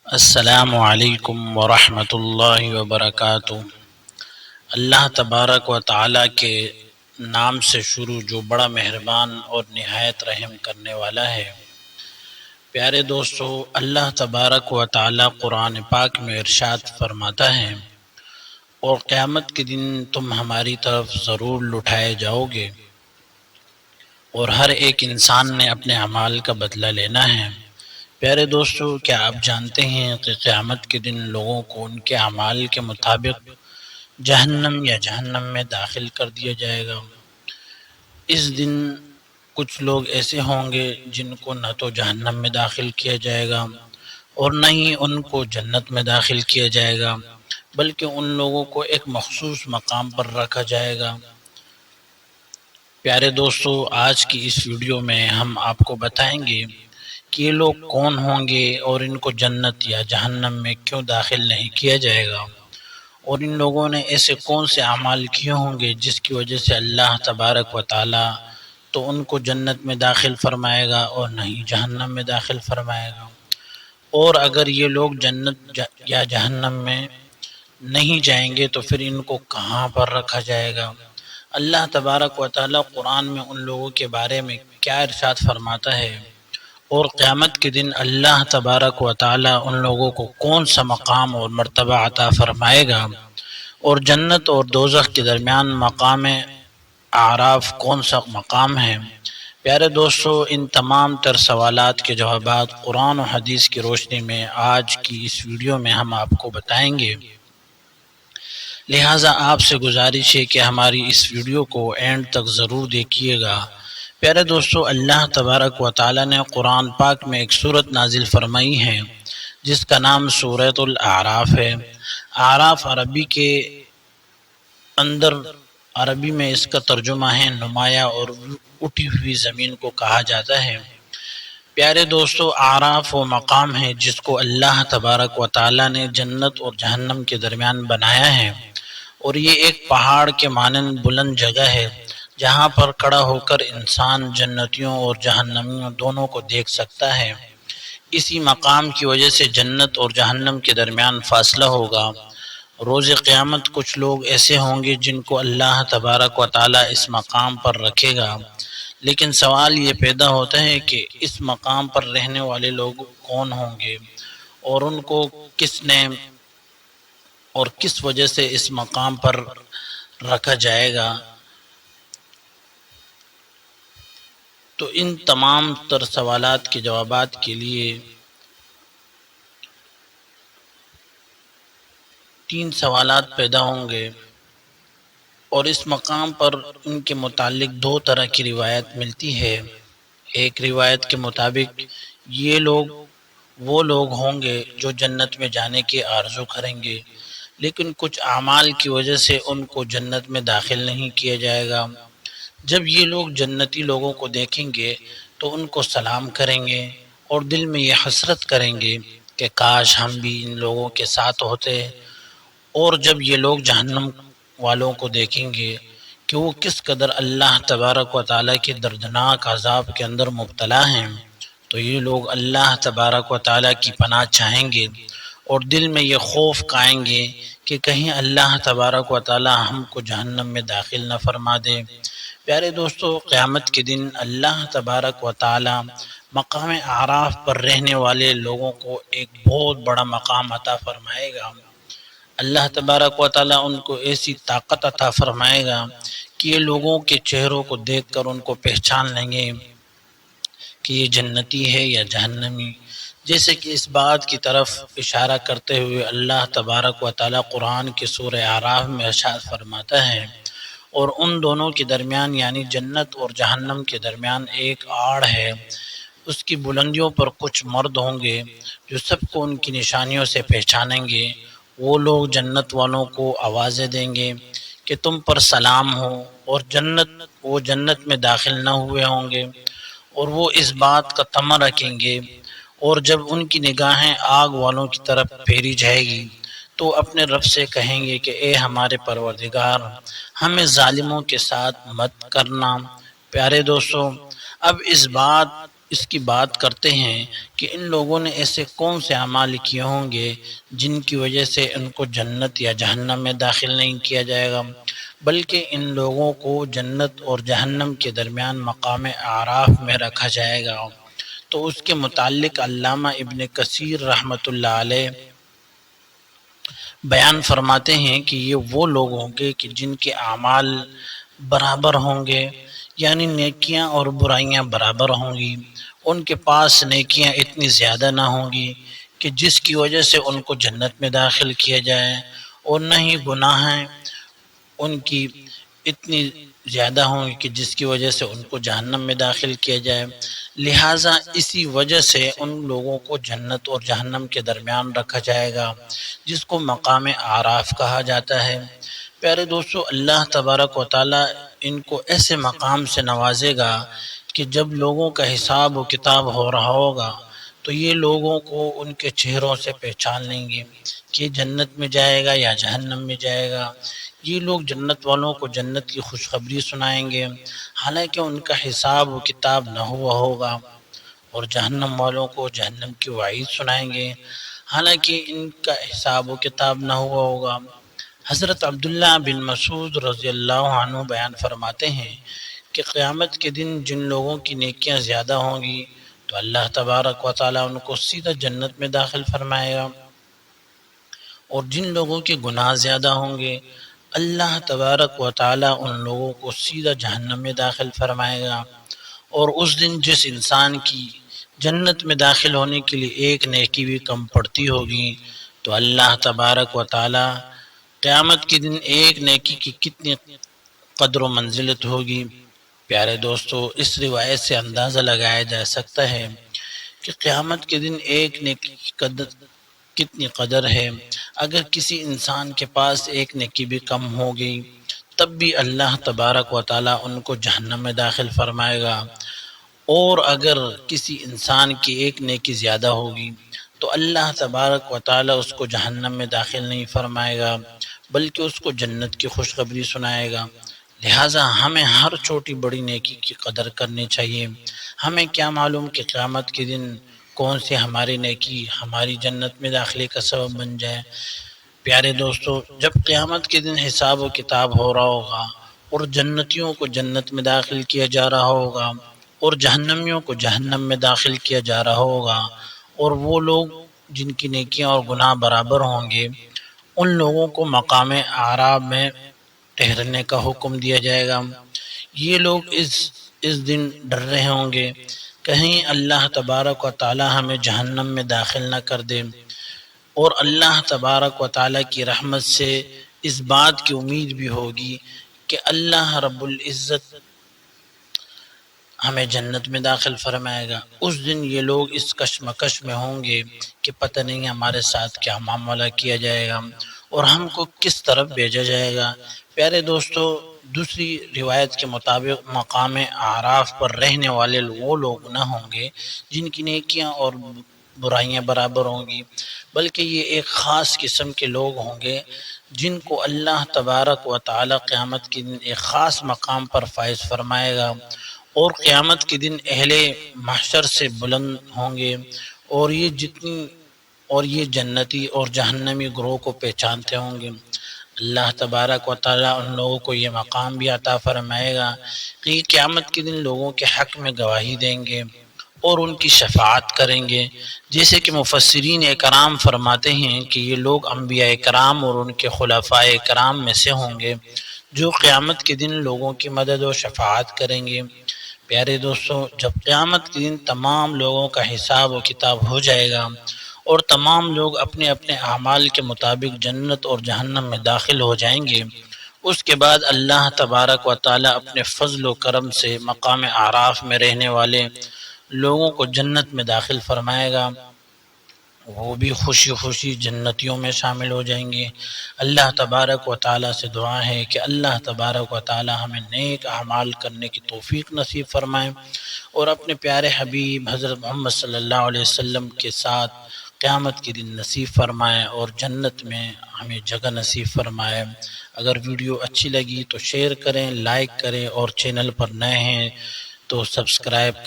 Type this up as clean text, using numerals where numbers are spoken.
السلام علیکم ورحمۃ اللہ وبرکاتہ۔ اللہ تبارک و تعالیٰ کے نام سے شروع جو بڑا مہربان اور نہایت رحم کرنے والا ہے۔ پیارے دوستو، اللہ تبارک و تعالیٰ قرآن پاک میں ارشاد فرماتا ہے، اور قیامت کے دن تم ہماری طرف ضرور لٹائے جاؤ گے، اور ہر ایک انسان نے اپنے اعمال کا بدلہ لینا ہے۔ پیارے دوستو، کیا آپ جانتے ہیں کہ قیامت کے دن لوگوں کو ان کے اعمال کے مطابق جہنم میں داخل کر دیا جائے گا۔ اس دن کچھ لوگ ایسے ہوں گے جن کو نہ تو جہنم میں داخل کیا جائے گا اور نہ ہی ان کو جنت میں داخل کیا جائے گا، بلکہ ان لوگوں کو ایک مخصوص مقام پر رکھا جائے گا۔ پیارے دوستو، آج کی اس ویڈیو میں ہم آپ کو بتائیں گے کہ یہ لوگ کون ہوں گے اور ان کو جنت یا جہنم میں کیوں داخل نہیں کیا جائے گا، اور ان لوگوں نے ایسے کون سے اعمال کیے ہوں گے جس کی وجہ سے اللہ تبارک و تعالی تو ان کو جنت میں داخل فرمائے گا اور نہیں جہنم میں داخل فرمائے گا۔ اور اگر یہ لوگ جنت یا جہنم میں نہیں جائیں گے تو پھر ان کو کہاں پر رکھا جائے گا۔ اللہ تبارک و تعالی قرآن میں ان لوگوں کے بارے میں کیا ارشاد فرماتا ہے، اور قیامت کے دن اللہ تبارک و تعالی ان لوگوں کو کون سا مقام اور مرتبہ عطا فرمائے گا، اور جنت اور دوزخ کے درمیان مقام اعراف کون سا مقام ہے۔ پیارے دوستو، ان تمام تر سوالات کے جوابات قرآن و حدیث کی روشنی میں آج کی اس ویڈیو میں ہم آپ کو بتائیں گے، لہٰذا آپ سے گزارش ہے کہ ہماری اس ویڈیو کو اینڈ تک ضرور دیکھیے گا۔ پیارے دوستو، اللہ تبارک و تعالی نے قرآن پاک میں ایک سورت نازل فرمائی ہے جس کا نام سورۃ الاعراف ہے۔ اعراف عربی میں اس کا ترجمہ ہے نمایاں اور اٹھی ہوئی زمین کو کہا جاتا ہے۔ پیارے دوستو، اعراف وہ مقام ہے جس کو اللہ تبارک و تعالی نے جنت اور جہنم کے درمیان بنایا ہے، اور یہ ایک پہاڑ کے مانند بلند جگہ ہے جہاں پر کھڑا ہو کر انسان جنتیوں اور جہنمیوں دونوں کو دیکھ سکتا ہے۔ اسی مقام کی وجہ سے جنت اور جہنم کے درمیان فاصلہ ہوگا۔ روز قیامت کچھ لوگ ایسے ہوں گے جن کو اللہ تبارک و تعالی اس مقام پر رکھے گا، لیکن سوال یہ پیدا ہوتا ہے کہ اس مقام پر رہنے والے لوگ کون ہوں گے، اور ان کو کس نے اور کس وجہ سے اس مقام پر رکھا جائے گا۔ تو ان تمام تر سوالات کے جوابات کے لیے 3 سوالات پیدا ہوں گے، اور اس مقام پر ان کے متعلق 2 طرح کی روایت ملتی ہے۔ ایک روایت کے مطابق یہ لوگ وہ لوگ ہوں گے جو جنت میں جانے کی آرزو کریں گے، لیکن کچھ اعمال کی وجہ سے ان کو جنت میں داخل نہیں کیا جائے گا۔ جب یہ لوگ جنتی لوگوں کو دیکھیں گے تو ان کو سلام کریں گے اور دل میں یہ حسرت کریں گے کہ کاش ہم بھی ان لوگوں کے ساتھ ہوتے۔ اور جب یہ لوگ جہنم والوں کو دیکھیں گے کہ وہ کس قدر اللہ تبارک و تعالیٰ کے دردناک عذاب کے اندر مبتلا ہیں، تو یہ لوگ اللہ تبارک و تعالیٰ کی پناہ چاہیں گے اور دل میں یہ خوف کھائیں گے کہ کہیں اللہ تبارک و تعالیٰ ہم کو جہنم میں داخل نہ فرما دے۔ پیارے دوستو، قیامت کے دن اللہ تبارک و تعالیٰ مقام اعراف پر رہنے والے لوگوں کو ایک بہت بڑا مقام عطا فرمائے گا۔ اللہ تبارک و تعالیٰ ان کو ایسی طاقت عطا فرمائے گا کہ یہ لوگوں کے چہروں کو دیکھ کر ان کو پہچان لیں گے کہ یہ جنتی ہے یا جہنمی۔ جیسے کہ اس بات کی طرف اشارہ کرتے ہوئے اللہ تبارک و تعالیٰ قرآن کی سورہ اعراف میں ارشاد فرماتا ہے، اور ان دونوں کے درمیان یعنی جنت اور جہنم کے درمیان ایک آڑ ہے، اس کی بلندیوں پر کچھ مرد ہوں گے جو سب کو ان کی نشانیوں سے پہچانیں گے۔ وہ لوگ جنت والوں کو آوازیں دیں گے کہ تم پر سلام ہو، اور وہ جنت میں داخل نہ ہوئے ہوں گے، اور وہ اس بات کا طمع رکھیں گے، اور جب ان کی نگاہیں آگ والوں کی طرف پھیری جائے گی تو اپنے رب سے کہیں گے کہ اے ہمارے پروردگار، ہمیں ظالموں کے ساتھ مت کرنا۔ پیارے دوستو، اب اس بات اس کی بات کرتے ہیں کہ ان لوگوں نے ایسے کون سے اعمال کیے ہوں گے جن کی وجہ سے ان کو جنت یا جہنم میں داخل نہیں کیا جائے گا، بلکہ ان لوگوں کو جنت اور جہنم کے درمیان مقام اعراف میں رکھا جائے گا۔ تو اس کے متعلق علامہ ابن کثیر رحمۃ اللہ علیہ بیان فرماتے ہیں کہ یہ وہ لوگ ہوں گے کہ جن کے اعمال برابر ہوں گے، یعنی نیکیاں اور برائیاں برابر ہوں گی۔ ان کے پاس نیکیاں اتنی زیادہ نہ ہوں گی کہ جس کی وجہ سے ان کو جنت میں داخل کیا جائے، اور نہ ہی گناہیں ان کی اتنی زیادہ ہوں گی کہ جس کی وجہ سے ان کو جہنم میں داخل کیا جائے۔ لہٰذا اسی وجہ سے ان لوگوں کو جنت اور جہنم کے درمیان رکھا جائے گا، جس کو مقام اعراف کہا جاتا ہے۔ پیارے دوستو، اللہ تبارک و تعالی ان کو ایسے مقام سے نوازے گا کہ جب لوگوں کا حساب و کتاب ہو رہا ہوگا تو یہ لوگوں کو ان کے چہروں سے پہچان لیں گے کہ جنت میں جائے گا یا جہنم میں جائے گا۔ یہ لوگ جنت والوں کو جنت کی خوشخبری سنائیں گے، حالانکہ ان کا حساب و کتاب نہ ہوا ہوگا، اور جہنم والوں کو جہنم کی وعید سنائیں گے، حالانکہ ان کا حساب و کتاب نہ ہوا ہوگا۔ حضرت عبداللہ بن مسعود رضی اللہ عنہ بیان فرماتے ہیں کہ قیامت کے دن جن لوگوں کی نیکیاں زیادہ ہوں گی تو اللہ تبارک و تعالیٰ ان کو سیدھا جنت میں داخل فرمائے گا، اور جن لوگوں کے گناہ زیادہ ہوں گے اللہ تبارک و تعالیٰ ان لوگوں کو سیدھا جہنم میں داخل فرمائے گا۔ اور اس دن جس انسان کی جنت میں داخل ہونے کے لیے ایک نیکی بھی کم پڑتی ہوگی تو اللہ تبارک و تعالیٰ قیامت کے دن ایک نیکی کی کتنی قدر و منزلت ہوگی۔ پیارے دوستو، اس روایت سے اندازہ لگایا جا سکتا ہے کہ قیامت کے دن ایک نیکی کی قدر کتنی قدر ہے۔ اگر کسی انسان کے پاس ایک نیکی بھی کم ہوگی تب بھی اللہ تبارک و تعالیٰ ان کو جہنم میں داخل فرمائے گا، اور اگر کسی انسان کی ایک نیکی زیادہ ہوگی تو اللہ تبارک و تعالیٰ اس کو جہنم میں داخل نہیں فرمائے گا بلکہ اس کو جنت کی خوشخبری سنائے گا۔ لہٰذا ہمیں ہر چھوٹی بڑی نیکی کی قدر کرنی چاہیے۔ ہمیں کیا معلوم کہ قیامت کے دن کون سی ہماری نیکی ہماری جنت میں داخلے کا سبب بن جائے۔ پیارے دوستو، جب قیامت کے دن حساب و کتاب ہو رہا ہوگا اور جنتیوں کو جنت میں داخل کیا جا رہا ہوگا اور جہنمیوں کو جہنم میں داخل کیا جا رہا ہوگا، اور وہ لوگ جن کی نیکیاں اور گناہ برابر ہوں گے ان لوگوں کو مقام اعراف میں ٹھہرنے کا حکم دیا جائے گا۔ یہ لوگ اس دن ڈر رہے ہوں گے کہیں اللہ تبارک و تعالی ہمیں جہنم میں داخل نہ کر دے، اور اللہ تبارک و تعالی کی رحمت سے اس بات کی امید بھی ہوگی کہ اللہ رب العزت ہمیں جنت میں داخل فرمائے گا۔ اس دن یہ لوگ اس کشمکش میں ہوں گے کہ پتہ نہیں ہمارے ساتھ کیا معاملہ کیا جائے گا اور ہم کو کس طرف بھیجا جائے گا۔ پیارے دوستو، دوسری روایت کے مطابق مقام اعراف پر رہنے والے وہ لوگ نہ ہوں گے جن کی نیکیاں اور برائیاں برابر ہوں گی، بلکہ یہ ایک خاص قسم کے لوگ ہوں گے جن کو اللہ تبارک و تعالی قیامت کے دن ایک خاص مقام پر فائز فرمائے گا، اور قیامت کے دن اہل محشر سے بلند ہوں گے، اور یہ جنتی اور جہنمی گروہ کو پہچانتے ہوں گے۔ اللہ تبارک و تعالیٰ ان لوگوں کو یہ مقام بھی عطا فرمائے گا کہ یہ قیامت کے دن لوگوں کے حق میں گواہی دیں گے اور ان کی شفاعت کریں گے، جیسے کہ مفسرین کرام فرماتے ہیں کہ یہ لوگ انبیاء کرام اور ان کے خلفاء کرام میں سے ہوں گے جو قیامت کے دن لوگوں کی مدد و شفاعت کریں گے۔ پیارے دوستو، جب قیامت کے دن تمام لوگوں کا حساب و کتاب ہو جائے گا اور تمام لوگ اپنے اپنے اعمال کے مطابق جنت اور جہنم میں داخل ہو جائیں گے، اس کے بعد اللہ تبارک و تعالی اپنے فضل و کرم سے مقام اعراف میں رہنے والے لوگوں کو جنت میں داخل فرمائے گا۔ وہ بھی خوشی خوشی جنتیوں میں شامل ہو جائیں گے۔ اللہ تبارک و تعالی سے دعا ہے کہ اللہ تبارک و تعالی ہمیں نیک اعمال کرنے کی توفیق نصیب فرمائے، اور اپنے پیارے حبیب حضرت محمد صلی اللہ علیہ وسلم کے ساتھ قیامت کے دن نصیب فرمائے اور جنت میں ہمیں جگہ نصیب فرمائے۔ اگر ویڈیو اچھی لگی تو شیئر کریں، لائک کریں، اور چینل پر نئے ہیں تو سبسکرائب